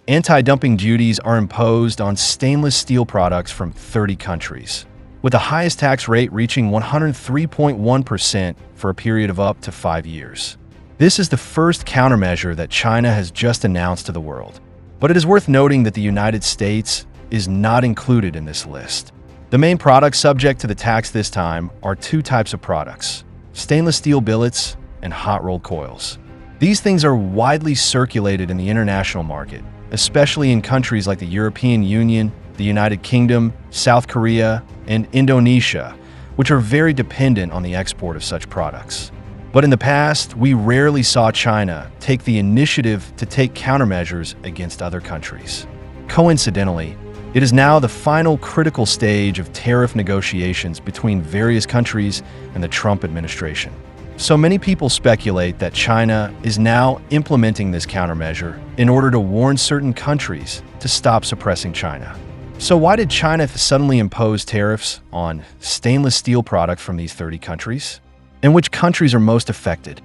Anti-dumping duties are imposed on stainless steel products from 30 countries, with the highest tax rate reaching 103.1% for a period of up to 5 years. This is the first countermeasure that China has just announced to the world. But it is worth noting that the United States is not included in this list. The main products subject to the tax this time are two types of products: stainless steel billets and hot-rolled coils. These things are widely circulated in the international market, especially in countries like the European Union, the United Kingdom, South Korea, and Indonesia, which are very dependent on the export of such products. But in the past, we rarely saw China take the initiative to take countermeasures against other countries. Coincidentally, it is now the final critical stage of tariff negotiations between various countries and the Trump administration. So many people speculate that China is now implementing this countermeasure in order to warn certain countries to stop suppressing China. So why did China suddenly impose tariffs on stainless steel products from these 30 countries? And which countries are most affected?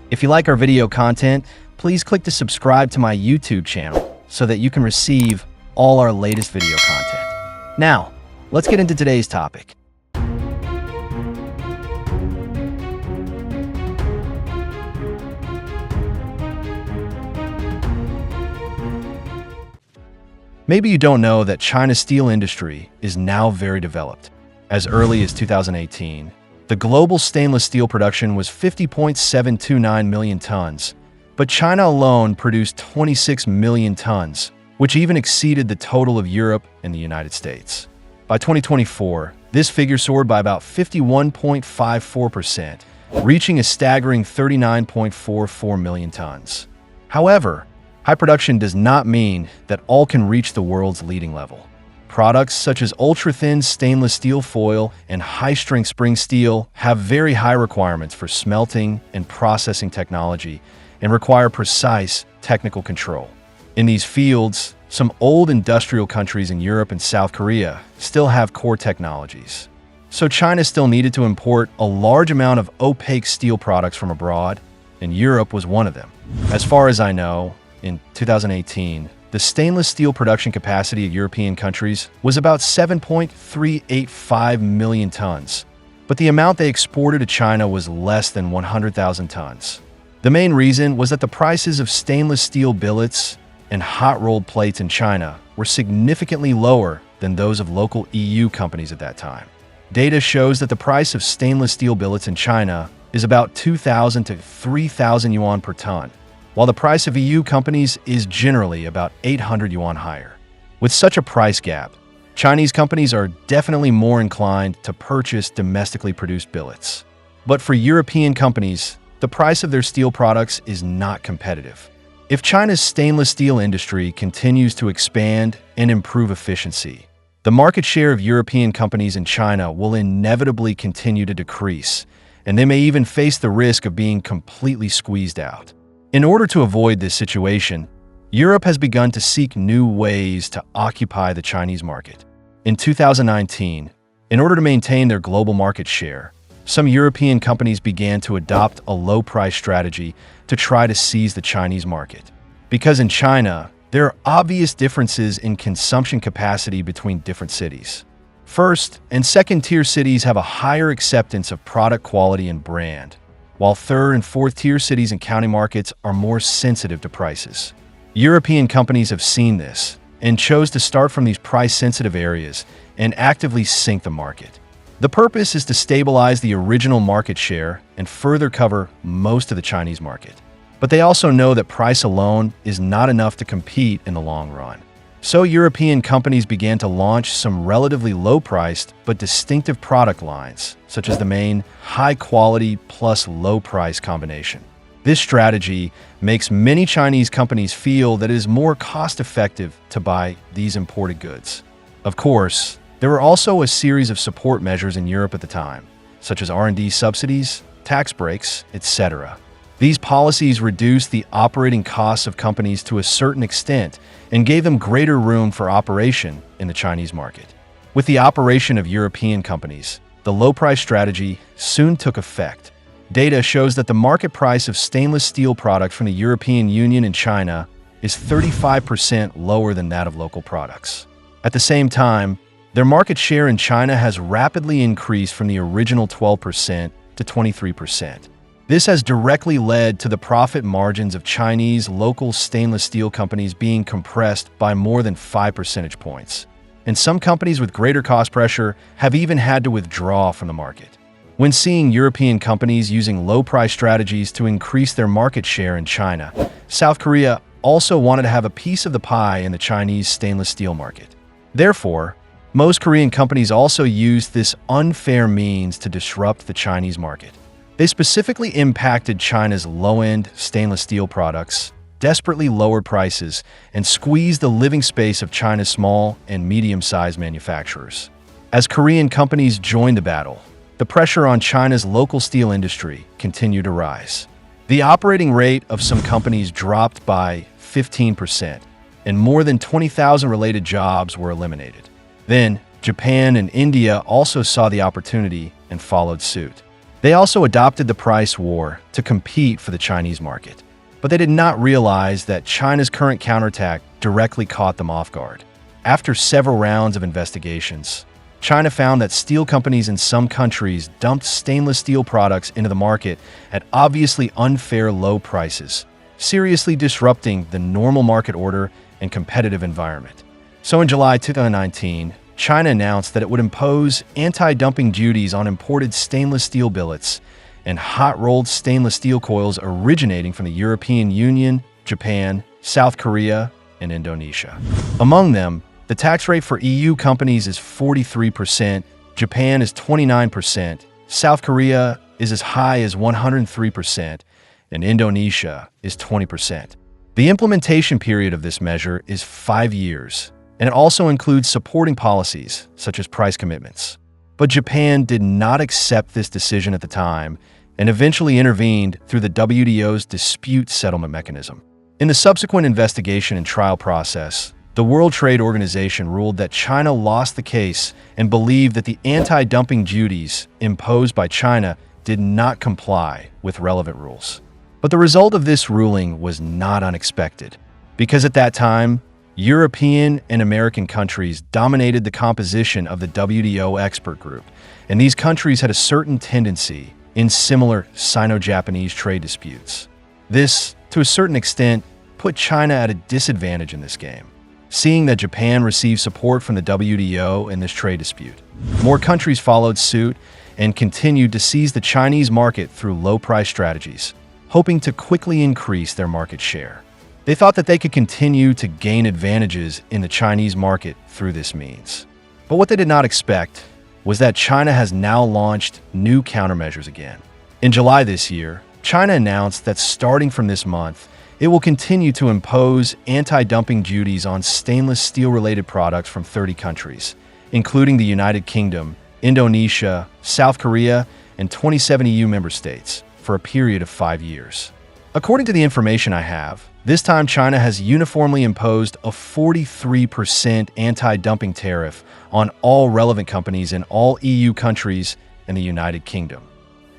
If you like our video content, please click to subscribe to my YouTube channel so that you can receive all our latest video content. Now, let's get into today's topic. Maybe you don't know that China's steel industry is now very developed. As early as 2018, the global stainless steel production was 50.729 million tons, but China alone produced 26 million tons, which even exceeded the total of Europe and the United States. By 2024, this figure soared by about 51.54%, reaching a staggering 39.44 million tons. However, high production does not mean that all can reach the world's leading level. Products such as ultra-thin stainless steel foil and high-strength spring steel have very high requirements for smelting and processing technology and require precise technical control. In these fields, some old industrial countries in Europe and South Korea still have core technologies. So China still needed to import a large amount of opaque steel products from abroad, and Europe was one of them. As far as I know, in 2018, the stainless steel production capacity of European countries was about 7.385 million tons, but the amount they exported to China was less than 100,000 tons. The main reason was that the prices of stainless steel billets and hot-rolled plates in China were significantly lower than those of local EU companies at that time. Data shows that the price of stainless steel billets in China is about 2,000 to 3,000 yuan per ton, while the price of EU companies is generally about 800 yuan higher. With such a price gap, Chinese companies are definitely more inclined to purchase domestically produced billets. But for European companies, the price of their steel products is not competitive. If China's stainless steel industry continues to expand and improve efficiency, the market share of European companies in China will inevitably continue to decrease, and they may even face the risk of being completely squeezed out. In order to avoid this situation, Europe has begun to seek new ways to occupy the Chinese market. In 2019, in order to maintain their global market share, some European companies began to adopt a low-price strategy to try to seize the Chinese market. Because in China, there are obvious differences in consumption capacity between different cities. First and second-tier cities have a higher acceptance of product quality and brand, while third- and fourth-tier cities and county markets are more sensitive to prices. European companies have seen this and chose to start from these price-sensitive areas and actively sink the market. The purpose is to stabilize the original market share and further cover most of the Chinese market. But they also know that price alone is not enough to compete in the long run. So European companies began to launch some relatively low-priced but distinctive product lines, such as the main high-quality plus low-price combination. This strategy makes many Chinese companies feel that it is more cost-effective to buy these imported goods. Of course, there were also a series of support measures in Europe at the time, such as R&D subsidies, tax breaks, etc. These policies reduced the operating costs of companies to a certain extent and gave them greater room for operation in the Chinese market. With the operation of European companies, the low-price strategy soon took effect. Data shows that the market price of stainless steel products from the European Union and China is 35% lower than that of local products. At the same time, their market share in China has rapidly increased from the original 12% to 23%. This has directly led to the profit margins of Chinese local stainless steel companies being compressed by more than 5 percentage points. And some companies with greater cost pressure have even had to withdraw from the market. When seeing European companies using low-price strategies to increase their market share in China, South Korea also wanted to have a piece of the pie in the Chinese stainless steel market. Therefore, most Korean companies also used this unfair means to disrupt the Chinese market. They specifically impacted China's low-end stainless steel products, desperately lowered prices, and squeezed the living space of China's small and medium-sized manufacturers. As Korean companies joined the battle, the pressure on China's local steel industry continued to rise. The operating rate of some companies dropped by 15%, and more than 20,000 related jobs were eliminated. Then, Japan and India also saw the opportunity and followed suit. They also adopted the price war to compete for the Chinese market. But they did not realize that China's current counterattack directly caught them off guard. After several rounds of investigations, China found that steel companies in some countries dumped stainless steel products into the market at obviously unfair low prices, seriously disrupting the normal market order and competitive environment. So in July 2019, China announced that it would impose anti-dumping duties on imported stainless steel billets and hot-rolled stainless steel coils originating from the European Union, Japan, South Korea, and Indonesia. Among them, the tax rate for EU companies is 43%, Japan is 29%, South Korea is as high as 103%, and Indonesia is 20%. The implementation period of this measure is 5 years, and it also includes supporting policies, such as price commitments. But Japan did not accept this decision at the time and eventually intervened through the WTO's dispute settlement mechanism. In the subsequent investigation and trial process, the World Trade Organization ruled that China lost the case and believed that the anti-dumping duties imposed by China did not comply with relevant rules. But the result of this ruling was not unexpected, because at that time, European and American countries dominated the composition of the WTO expert group, and these countries had a certain tendency in similar Sino-Japanese trade disputes. This, to a certain extent, put China at a disadvantage in this game, seeing that Japan received support from the WTO in this trade dispute. More countries followed suit and continued to seize the Chinese market through low-price strategies, hoping to quickly increase their market share. They thought that they could continue to gain advantages in the Chinese market through this means. But what they did not expect was that China has now launched new countermeasures again. In July this year, China announced that starting from this month, it will continue to impose anti-dumping duties on stainless steel-related products from 30 countries, including the United Kingdom, Indonesia, South Korea, and 27 EU member states, for a period of 5 years. According to the information I have, this time China has uniformly imposed a 43% anti-dumping tariff on all relevant companies in all EU countries and the United Kingdom.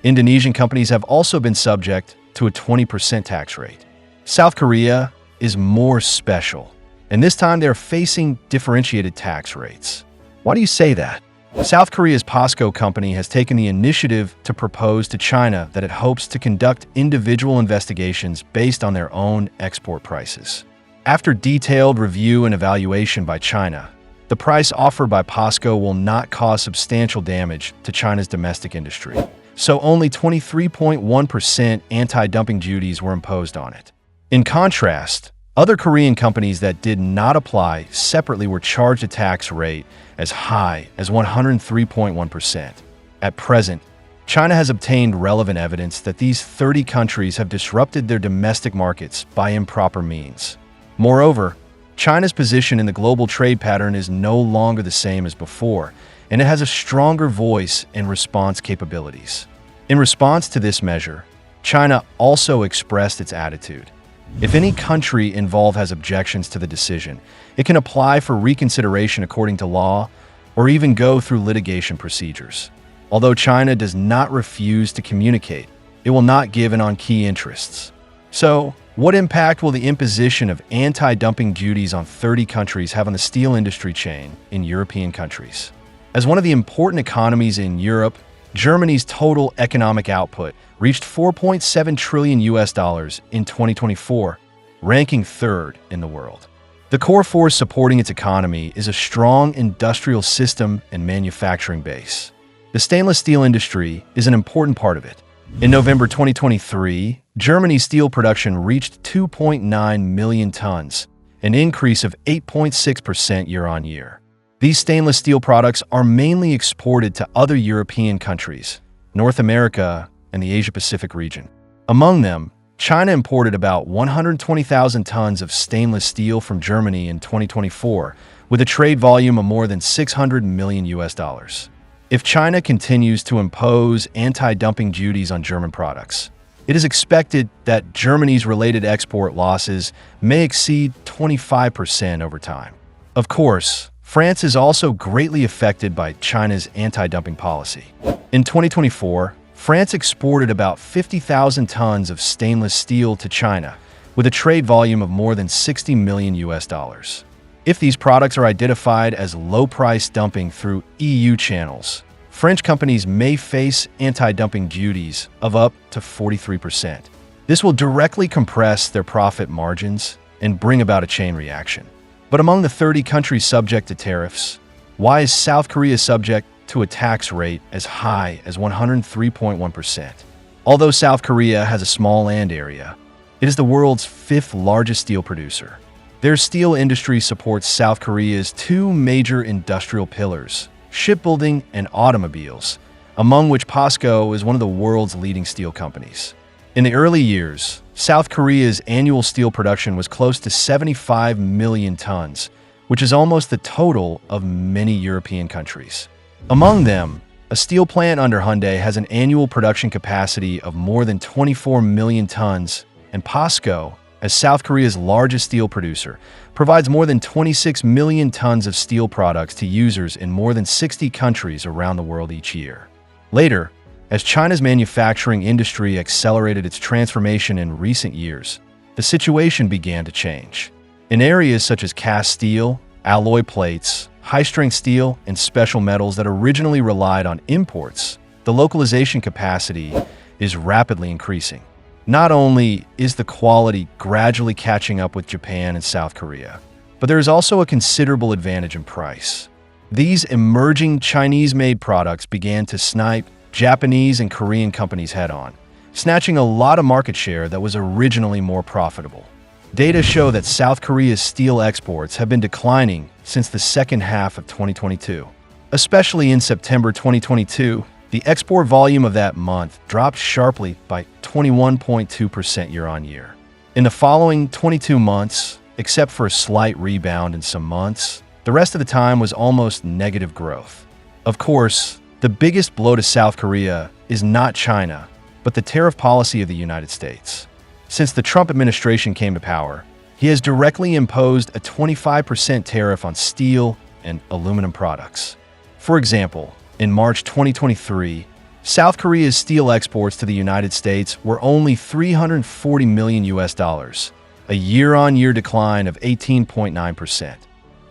Indonesian companies have also been subject to a 20% tax rate. South Korea is more special, and this time they're facing differentiated tax rates. Why do you say that? South Korea's POSCO company has taken the initiative to propose to China that it hopes to conduct individual investigations based on their own export prices. After detailed review and evaluation by China, the price offered by POSCO will not cause substantial damage to China's domestic industry, so only 23.1% anti-dumping duties were imposed on it. In contrast, other Korean companies that did not apply separately were charged a tax rate as high as 103.1%. At present, China has obtained relevant evidence that these 30 countries have disrupted their domestic markets by improper means. Moreover, China's position in the global trade pattern is no longer the same as before, and it has a stronger voice and response capabilities. In response to this measure, China also expressed its attitude. If any country involved has objections to the decision, it can apply for reconsideration according to law or even go through litigation procedures. Although China does not refuse to communicate, it will not give in on key interests. So, What impact will the imposition of anti-dumping duties on 30 countries have on the steel industry chain in European countries? As one of the important economies in Europe, Germany's total economic output reached $4.7 trillion in 2024, ranking third in the world. The core force supporting its economy is a strong industrial system and manufacturing base. The stainless steel industry is an important part of it. In November 2023, Germany's steel production reached 2.9 million tons, an increase of 8.6% year-on-year. These stainless steel products are mainly exported to other European countries, North America, and the Asia-Pacific region. Among them, China imported about 120,000 tons of stainless steel from Germany in 2024, with a trade volume of more than $600 million. If China continues to impose anti-dumping duties on German products, it is expected that Germany's related export losses may exceed 25% over time. Of course, France is also greatly affected by China's anti-dumping policy. In 2024, France exported about 50,000 tons of stainless steel to China, with a trade volume of more than $60 million. If these products are identified as low-price dumping through EU channels, French companies may face anti-dumping duties of up to 43%. This will directly compress their profit margins and bring about a chain reaction. But among the 30 countries subject to tariffs, why is South Korea subject to a tax rate as high as 103.1%? Although South Korea has a small land area, it is the world's fifth largest steel producer. Their steel industry supports South Korea's two major industrial pillars, shipbuilding and automobiles, among which POSCO is one of the world's leading steel companies. In the early years, South Korea's annual steel production was close to 75 million tons, which is almost the total of many European countries. Among them, a steel plant under Hyundai has an annual production capacity of more than 24 million tons, and POSCO, as South Korea's largest steel producer, provides more than 26 million tons of steel products to users in more than 60 countries around the world each year. Later, as China's manufacturing industry accelerated its transformation in recent years, the situation began to change. In areas such as cast steel, alloy plates, high-strength steel, and special metals that originally relied on imports, the localization capacity is rapidly increasing. Not only is the quality gradually catching up with Japan and South Korea, but there is also a considerable advantage in price. These emerging Chinese-made products began to snipe Japanese and Korean companies head-on, snatching a lot of market share that was originally more profitable. Data show that South Korea's steel exports have been declining since the second half of 2022. Especially in September 2022, the export volume of that month dropped sharply by 21.2% year-on-year. In the following 22 months, except for a slight rebound in some months, the rest of the time was almost negative growth. Of course, the biggest blow to South Korea is not China, but the tariff policy of the United States. Since the Trump administration came to power, he has directly imposed a 25% tariff on steel and aluminum products. For example, in March 2023, South Korea's steel exports to the United States were only $340 million, a year-on-year decline of 18.9%.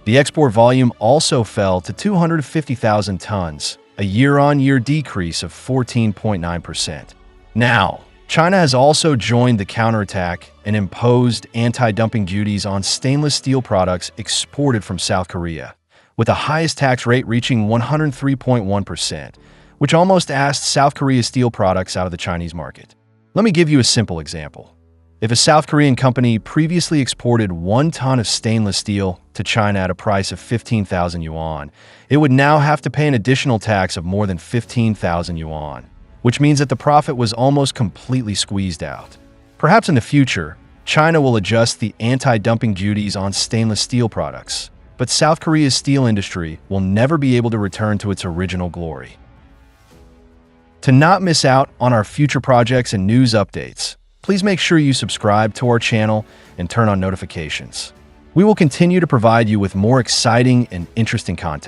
The export volume also fell to 250,000 tons, a year-on-year decrease of 14.9%. Now, China has also joined the counterattack and imposed anti-dumping duties on stainless steel products exported from South Korea, with the highest tax rate reaching 103.1%, which almost asked South Korea's steel products out of the Chinese market. Let me give you a simple example. If a South Korean company previously exported 1 ton of stainless steel to China at a price of 15,000 yuan, it would now have to pay an additional tax of more than 15,000 yuan, which means that the profit was almost completely squeezed out. Perhaps in the future, China will adjust the anti-dumping duties on stainless steel products, but South Korea's steel industry will never be able to return to its original glory. To not miss out on our future projects and news updates, please make sure you subscribe to our channel and turn on notifications. We will continue to provide you with more exciting and interesting content.